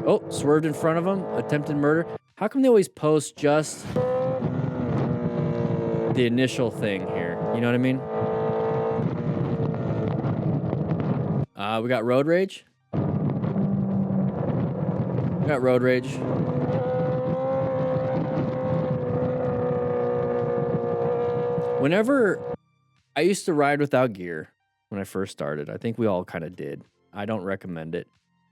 Oh, swerved in front of him. Attempted murder. How come they always post just the initial thing here? You know what I mean? We got road rage. We got road rage. Whenever I used to ride without gear when I first started, I think we all kind of did. I don't recommend it.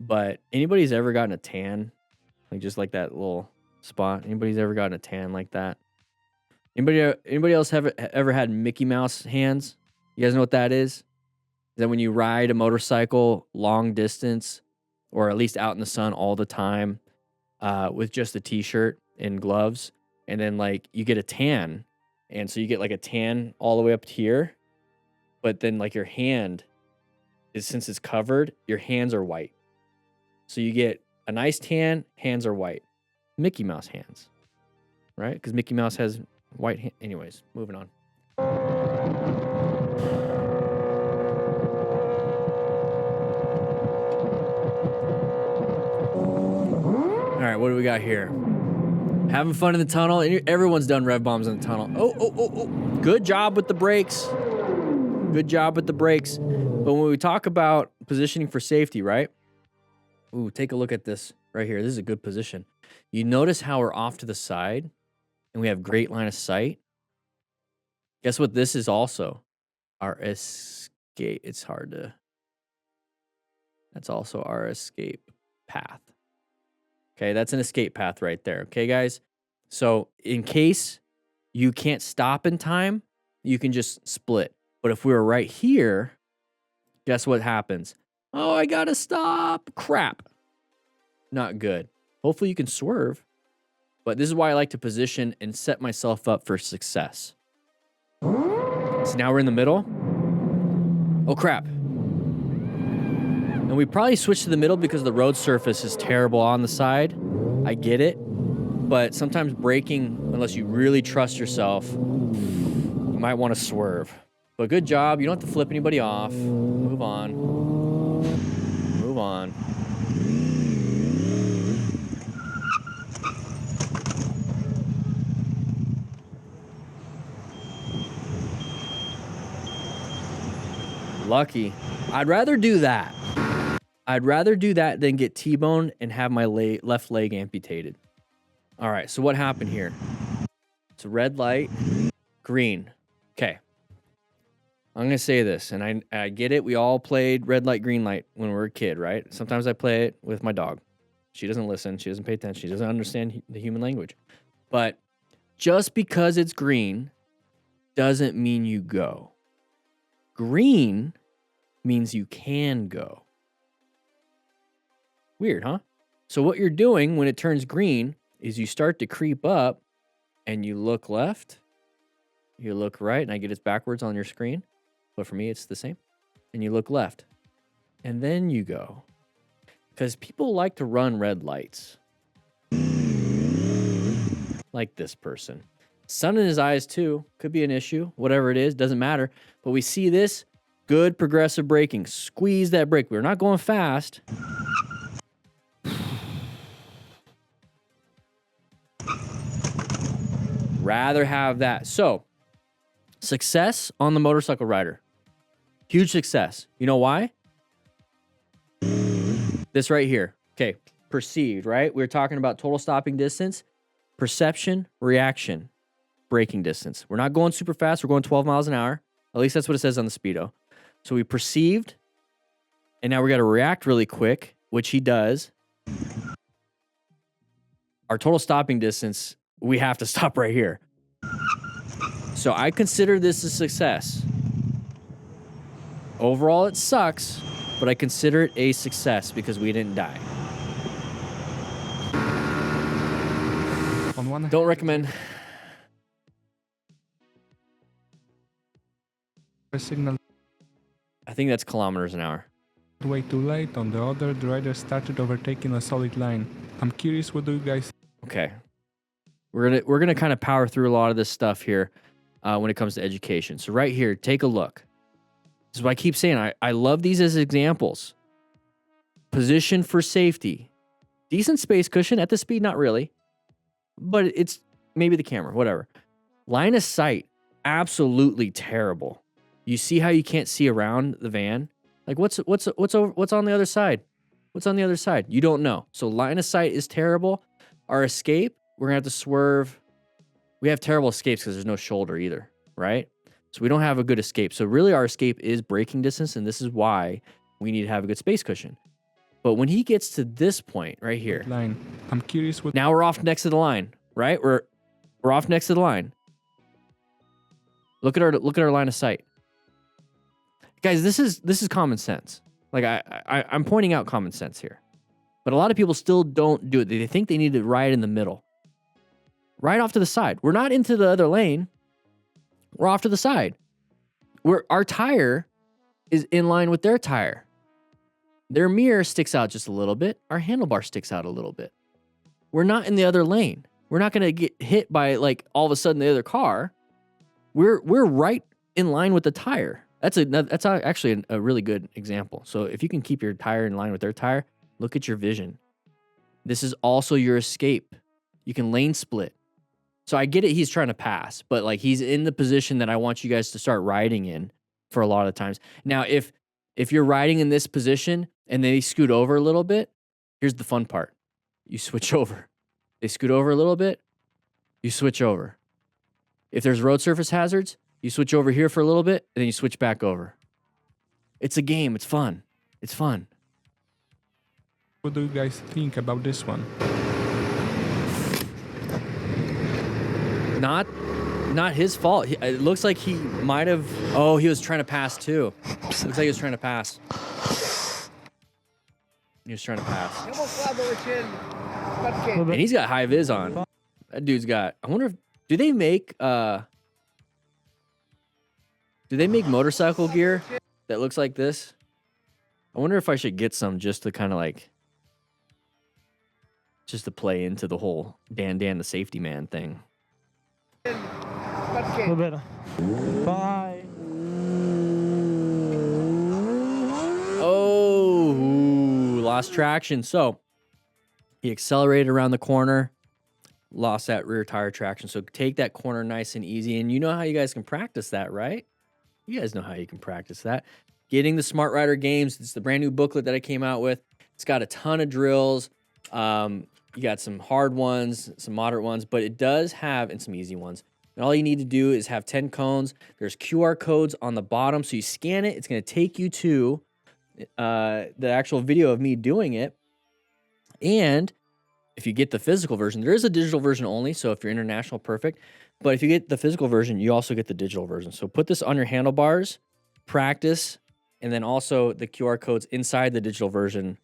But anybody's ever gotten a tan, like just like that little spot? Anybody's ever gotten a tan like that? Anybody else ever had Mickey Mouse hands? You guys know what that is? Is that when you ride a motorcycle long distance, or at least out in the sun all the time, with just a t-shirt and gloves, and then like you get a tan, and so you get like a tan all the way up to here, but then like your hand is, since it's covered, your hands are white. So you get a nice tan, hands are white. Mickey Mouse hands, right? Because Mickey Mouse has white hands. Anyways, moving on. All right, what do we got here? Having fun in the tunnel. Everyone's done rev bombs in the tunnel. Oh. Good job with the brakes. Good job with the brakes. But when we talk about positioning for safety, right? Ooh, take a look at this right here. This is a good position. You notice how we're off to the side and we have great line of sight. Guess what this is also? Our escape. It's hard to... That's also our escape path. Okay, that's an escape path right there. Okay, guys? So in case you can't stop in time, you can just split. But if we were right here, guess what happens? Oh, I gotta stop. Crap. Not good. Hopefully you can swerve. But this is why I like to position and set myself up for success. So now we're in the middle. Oh, crap. And we probably switched to the middle because the road surface is terrible on the side. I get it. But sometimes braking, unless you really trust yourself, you might want to swerve. But good job. You don't have to flip anybody off. Move on. Move on. Lucky. I'd rather do that. I'd rather do that than get T-boned and have my left leg amputated. All right, so what happened here? It's a red light, green. Okay. I'm going to say this, and I get it. We all played red light, green light when we were a kid, right? Sometimes I play it with my dog. She doesn't listen. She doesn't pay attention. She doesn't understand the human language. But just because it's green doesn't mean you go. Green means you can go. Weird, huh? So what you're doing when it turns green is you start to creep up and you look left, you look right, and I get it backwards on your screen. But for me, it's the same. And you look left. And then you go. Because people like to run red lights. Like this person. Sun in his eyes, too. Could be an issue. Whatever it is, doesn't matter. But we see this. Good progressive braking. Squeeze that brake. We're not going fast. Rather have that. So, success on the motorcycle rider. Huge success. You know why? This right here. Okay, perceived, right? We were talking about total stopping distance, perception, reaction, braking distance. We're not going super fast. We're going 12 miles an hour. At least that's what it says on the speedo. So we perceived, and now we got to react really quick, which he does. Our total stopping distance, we have to stop right here. So I consider this a success. Overall, it sucks, but I consider it a success because we didn't die. On one Don't recommend. signal I think that's kilometers an hour. way too late. On the other, the rider started overtaking a solid line. I'm curious, what do you guys... Okay. We're gonna kind of power through a lot of this stuff here when it comes to education. So right here, take a look. This is what I keep saying. I love these as examples. Position for safety. Decent space cushion at the speed, not really. But it's maybe the camera, whatever. Line of sight, absolutely terrible. You see how you can't see around the van? Like what's on the other side? What's on the other side? You don't know. So line of sight is terrible. Our escape, we're gonna have to swerve. We have terrible escapes because there's no shoulder either, right? So we don't have a good escape. So really our escape is braking distance, and this is why we need to have a good space cushion. But when he gets to this point right here, line. I'm curious what now we're off next to the line, right? We're off next to the line. Look at our line of sight. Guys, this is common sense. Like I'm pointing out common sense here. But a lot of people still don't do it. They think they need to ride in the middle. Right off to the side. We're not into the other lane. We're off to the side. Our tire is in line with their tire. Their mirror sticks out just a little bit. Our handlebar sticks out a little bit. We're not in the other lane. We're not going to get hit by like all of a sudden the other car. We're right in line with the tire. That's actually a really good example. So if you can keep your tire in line with their tire, look at your vision. This is also your escape. You can lane split. So I get it, he's trying to pass, but like he's in the position that I want you guys to start riding in for a lot of times. Now, if you're riding in this position and they scoot over a little bit, here's the fun part. You switch over. They scoot over a little bit, you switch over. If there's road surface hazards, you switch over here for a little bit, and then you switch back over. It's a game. It's fun. It's fun. do you guys think about this one? Not his fault. It looks like he might have... Oh, he was trying to pass too. Looks like he was trying to pass. He was trying to pass. And he's got high vis on. That dude's got... I wonder if... Do they make motorcycle gear that looks like this? I wonder if I should get some just to kind of like... Just to play into the whole Dan the safety man thing. Bye. Oh, lost traction. So he accelerated around the corner, lost that rear tire traction. So take that corner nice and easy. And you know how you guys can practice that, right? You guys know how you can practice that. Getting the Smart Rider games. It's the brand new booklet that I came out with. It's got a ton of drills. You got some hard ones, some moderate ones, but it does have, and some easy ones. And all you need to do is have 10 cones. There's QR codes on the bottom. So you scan it. It's going to take you to the actual video of me doing it. And if you get the physical version, there is a digital version only. So if you're international, perfect. But if you get the physical version, you also get the digital version. So put this on your handlebars, practice, and then also the QR codes inside the digital version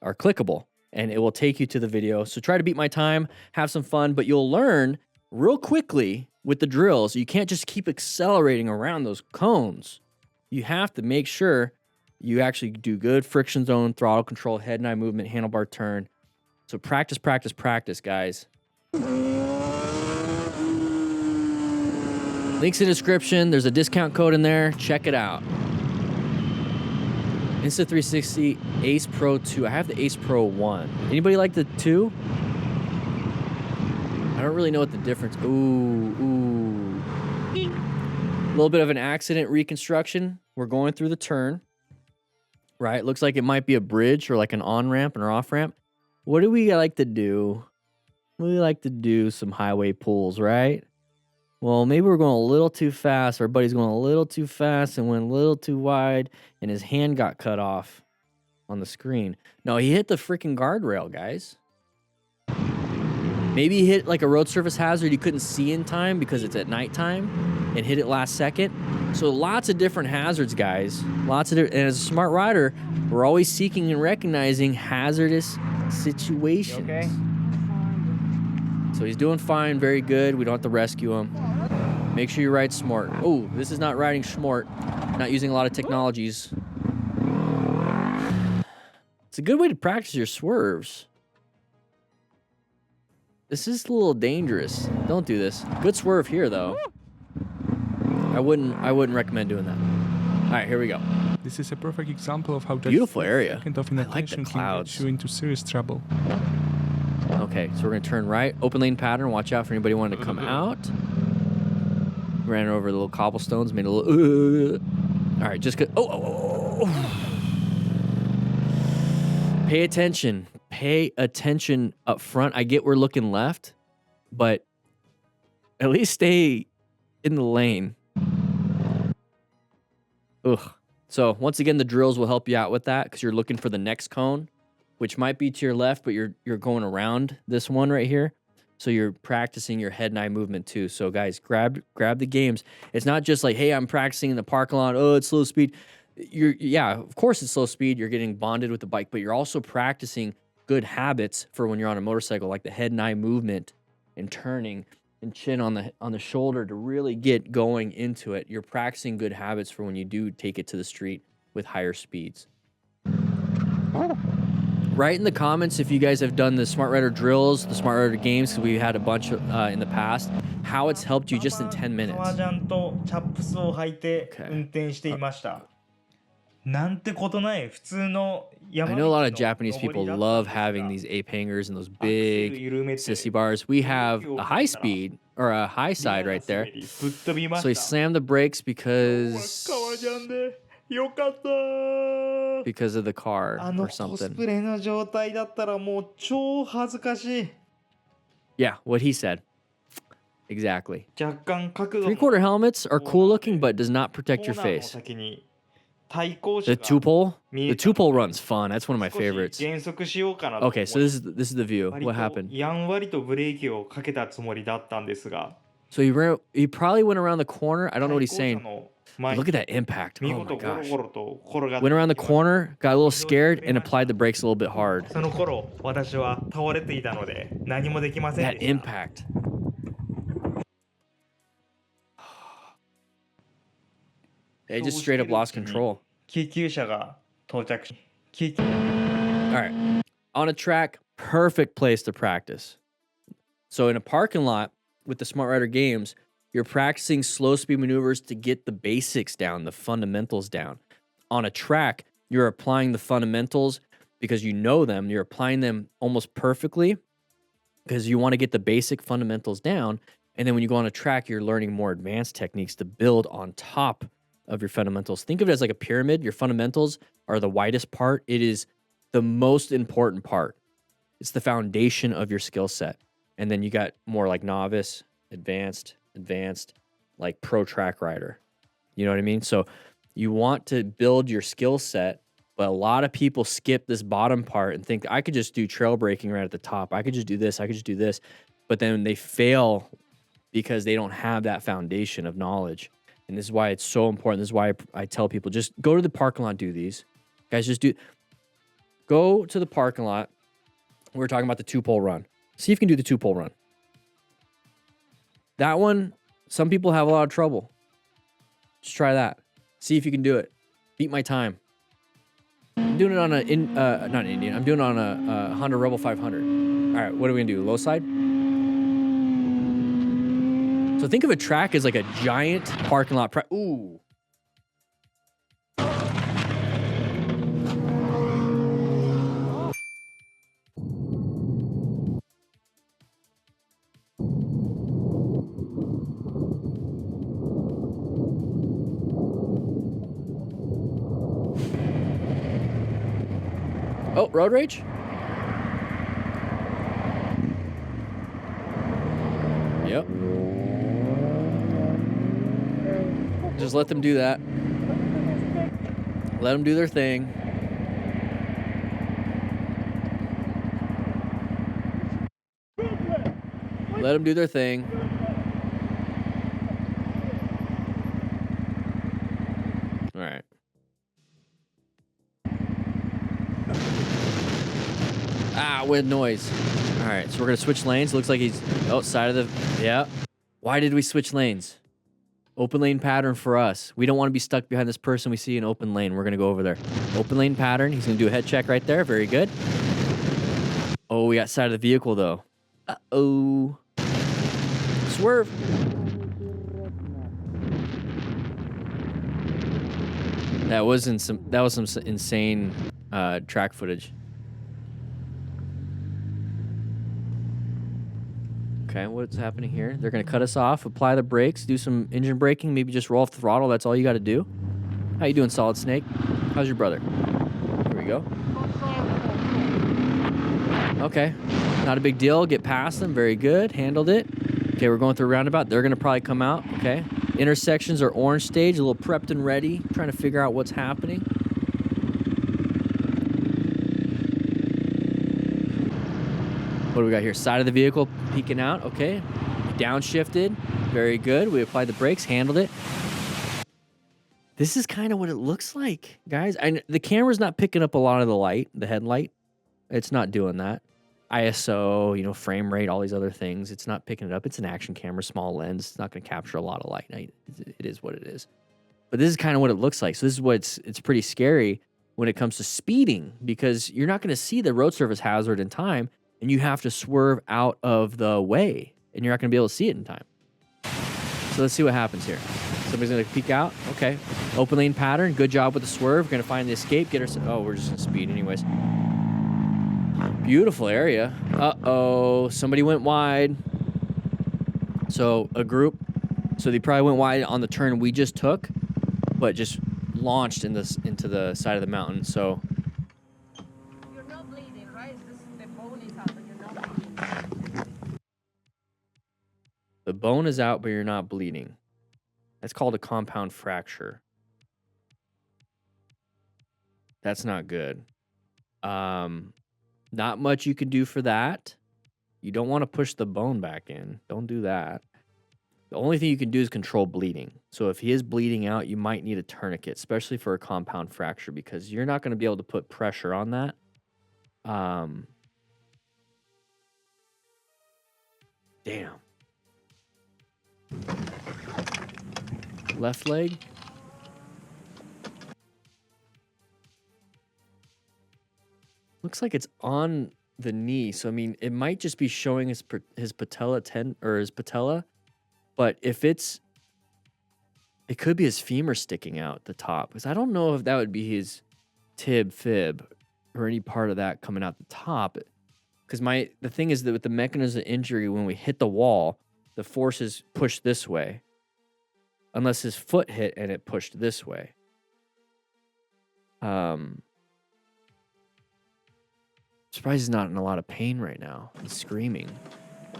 are clickable. And it will take you to the video. So try to beat my time, have some fun, but you'll learn real quickly with the drills. You can't just keep accelerating around those cones. You have to make sure you actually do good friction zone, throttle control, head and eye movement, handlebar turn. So practice, practice, practice, guys. Links in the description. There's a discount code in there. Check it out. Insta360 Ace Pro 2. I have the Ace Pro 1. Anybody like the 2? I don't really know what the difference... Ooh. A little bit of an accident reconstruction. We're going through the turn. Right? Looks like it might be a bridge or like an on-ramp and an off-ramp. What do we like to do? We like to do some highway pulls, right? Well, maybe we're going a little too fast. Our buddy's going a little too fast and went a little too wide, and his hand got cut off on the screen. No, he hit the freaking guardrail, guys. Maybe he hit like a road surface hazard he couldn't see in time because it's at nighttime and hit it last second. So lots of different hazards, guys. Lots of different, and as a smart rider, we're always seeking and recognizing hazardous situations. Okay. So he's doing fine, very good. We don't have to rescue him. Make sure you ride smart. Oh, this is not riding smart. Not using a lot of technologies. It's a good way to practice your swerves. This is a little dangerous. Don't do this. Good swerve here, though. I wouldn't recommend doing that. All right, here we go. This is a perfect example of how Beautiful area. second of I like the inattention can clouds. get you into serious trouble. Okay, so we're gonna turn right. Open lane pattern. Watch out for anybody wanting to come out. Ran over the little cobblestones. Made a little. All right, just go. Oh. Pay attention. Pay attention up front. I get we're looking left, but at least stay in the lane. Ugh. So once again, the drills will help you out with that because you're looking for the next cone, which might be to your left, but you're going around this one right here. So you're practicing your head and eye movement too. So guys, grab the games. It's not just like, hey, I'm practicing in the parking lot. Oh, it's slow speed. Yeah, of course it's slow speed. You're getting bonded with the bike, but you're also practicing good habits for when you're on a motorcycle, like the head and eye movement and turning and chin on the shoulder to really get going into it. You're practicing good habits for when you do take it to the street with higher speeds. Write in the comments if you guys have done the Smart Rider drills, the Smart Rider games, because we had a bunch in the past, how it's helped you just in 10 minutes. Okay. I know a lot of Japanese people love having these ape hangers and those big sissy bars. We have a high speed or a high side right there. So he slammed the brakes because of the car or something. Yeah, what he said. Exactly. 3/4 helmets are cool looking, but does not protect your face. The two-pole run's fun. That's one of my favorites. Okay, so this is the view. What happened? So he probably went around the corner. I don't know what he's saying. But look at that impact. Oh my gosh. Went around the corner, got a little scared, and applied the brakes a little bit hard. That impact. They just straight up lost control. All right. On a track, perfect place to practice. So in a parking lot with the Smart Rider games, you're practicing slow speed maneuvers to get the basics down, the fundamentals down. On a track, you're applying the fundamentals because you know them. You're applying them almost perfectly because you want to get the basic fundamentals down. And then when you go on a track, you're learning more advanced techniques to build on top of your fundamentals. Think of it as like a pyramid. Your fundamentals are the widest part. It is the most important part. It's the foundation of your skill set. And then you got more like novice, advanced, like pro track rider. You know what I mean? So you want to build your skill set, but a lot of people skip this bottom part and think I could just do trail braking right at the top. I could just do this. But then they fail because they don't have that foundation of knowledge. And this is why it's so important. This is why I tell people, just go to the parking lot, do these. Guys, go to the parking lot. We're talking about the 2-pole run. See if you can do the 2-pole run. That one, some people have a lot of trouble. Just try that. See if you can do it. Beat my time. I'm doing it on not an Indian. I'm doing it on a Honda Rebel 500. All right, what are we gonna do? Low side? So think of a track as like a giant parking lot. Ooh. Oh, road rage? Yep. Just let them do that. Let them do their thing. Let them do their thing. All right. With noise. All right, so we're gonna switch lanes. Looks like he's outside of the. Yeah. Why did we switch lanes? Open lane pattern for us. We don't want to be stuck behind this person we see in open lane. We're gonna go over there. Open lane pattern. He's gonna do a head check right there. Very good. Oh, we got side of the vehicle though. Uh-oh. Swerve. That was some insane track footage. Okay, what's happening here? They're going to cut us off, apply the brakes, do some engine braking, maybe just roll off the throttle. That's all you got to do. How you doing, Solid Snake? How's your brother? Here we go. Okay, not a big deal. Get past them. Very good. Handled it. Okay, we're going through a roundabout. They're going to probably come out. Okay. Intersections are orange stage, a little prepped and ready, trying to figure out what's happening. What do we got here? Side of the vehicle peeking out. Okay. Downshifted. Very good. We applied the brakes, handled it. This is kind of what it looks like, guys. The camera's not picking up a lot of the light, the headlight. It's not doing that. ISO, you know, frame rate, all these other things. It's not picking it up. It's an action camera, small lens. It's not going to capture a lot of light. It is what it is. But this is kind of what it looks like. So this is what it's pretty scary when it comes to speeding, because you're not going to see the road surface hazard in time, and you have to swerve out of the way, and you're not going to be able to see it in time. So let's see what happens here. Somebody's going to peek out. Okay. Open lane pattern. Good job with the swerve. Going to find the escape. Get her. Oh, we're just going to speed anyways. Beautiful area. Uh-oh. Somebody went wide. So a group. So they probably went wide on the turn we just took, but just launched into the side of the mountain. So You're not bleeding, right? The bone is out, but you're not bleeding. the bone is out, but you're not bleeding. That's called a compound fracture. That's not good. Not much you can do for that. You don't want to push the bone back in. Don't do that. The only thing you can do is control bleeding. So if he is bleeding out, you might need a tourniquet, especially for a compound fracture, because you're not going to be able to put pressure on that. Damn. Left leg. Looks like it's on the knee. So, I mean, it might just be showing his patella his patella. But if it could be his femur sticking out the top. Because I don't know if that would be his fib, or any part of that coming out the top. Because the thing is that with the mechanism of injury, when we hit the wall, the force is pushed this way. Unless his foot hit and it pushed this way. Surprised he's not in a lot of pain right now. He's screaming.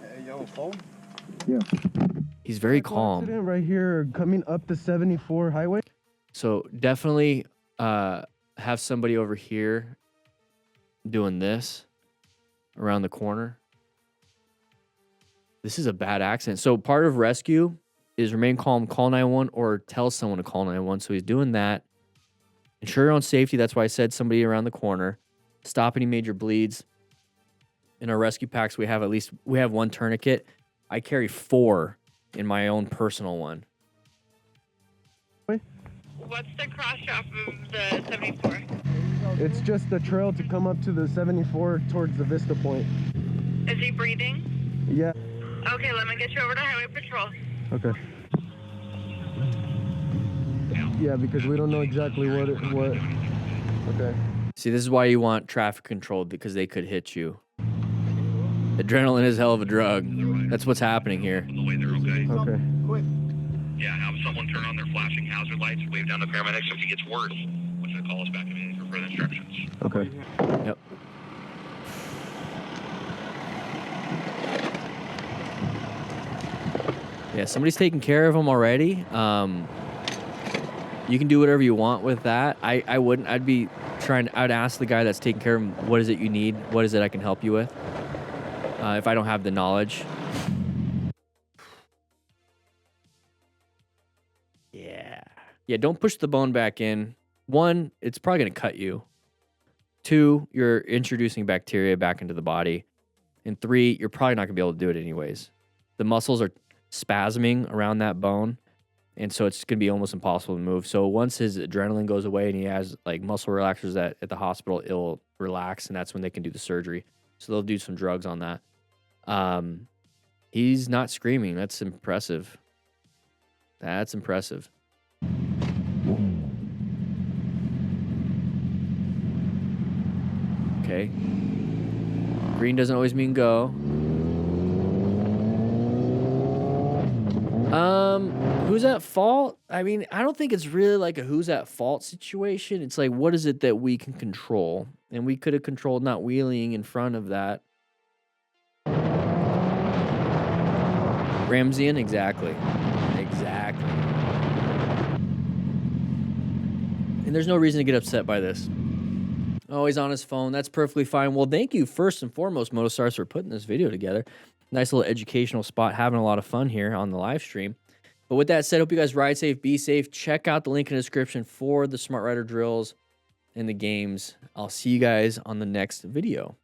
Hey, yo, phone? Yeah. He's very calm. Accident right here coming up the 74 highway. So definitely have somebody over here doing this around the corner. This is a bad accident. So part of rescue is remain calm, call 911, or tell someone to call 911. So he's doing that. Ensure your own safety. That's why I said somebody around the corner. Stop any major bleeds. In our rescue packs, we have one tourniquet. I carry 4 in my own personal one. What's the cross off of the 74? It's just the trail to come up to the 74 towards the Vista Point. Is he breathing? Yeah. Okay, let me get you over to Highway Patrol. Okay. Yeah, because we don't know exactly what. Okay. See, this is why you want traffic controlled, because they could hit you. Adrenaline is hell of a drug. That's what's happening here. On the way there, okay? Okay. Yeah, have someone turn on their flashing hazard lights, wave down to paramedics. If it gets worse, I want you to call us back immediately for further instructions. Okay. Yep. Yeah, somebody's taking care of him already. You can do whatever you want with that. I wouldn't. I'd ask the guy that's taking care of him, what is it you need? What is it I can help you with? If I don't have the knowledge. Yeah, don't push the bone back in. 1, it's probably going to cut you. 2, you're introducing bacteria back into the body. And 3, you're probably not going to be able to do it anyways. The muscles are spasming around that bone, and so it's going to be almost impossible to move. So once his adrenaline goes away and he has like muscle relaxers at the hospital, it'll relax, and that's when they can do the surgery. So they'll do some drugs on that. He's not screaming. That's impressive. That's impressive. Okay. Green doesn't always mean go. Who's at fault? I mean, I don't think it's really like a who's at fault situation. It's like, what is it that we can control? And we could have controlled not wheeling in front of that. Ramsian, exactly. Exactly. And there's no reason to get upset by this. Oh, he's on his phone. That's perfectly fine. Well, thank you first and foremost, Motostars, for putting this video together. Nice little educational spot, having a lot of fun here on the live stream. But with that said, hope you guys ride safe, be safe. Check out the link in the description for the Smart Rider drills and the games. I'll see you guys on the next video.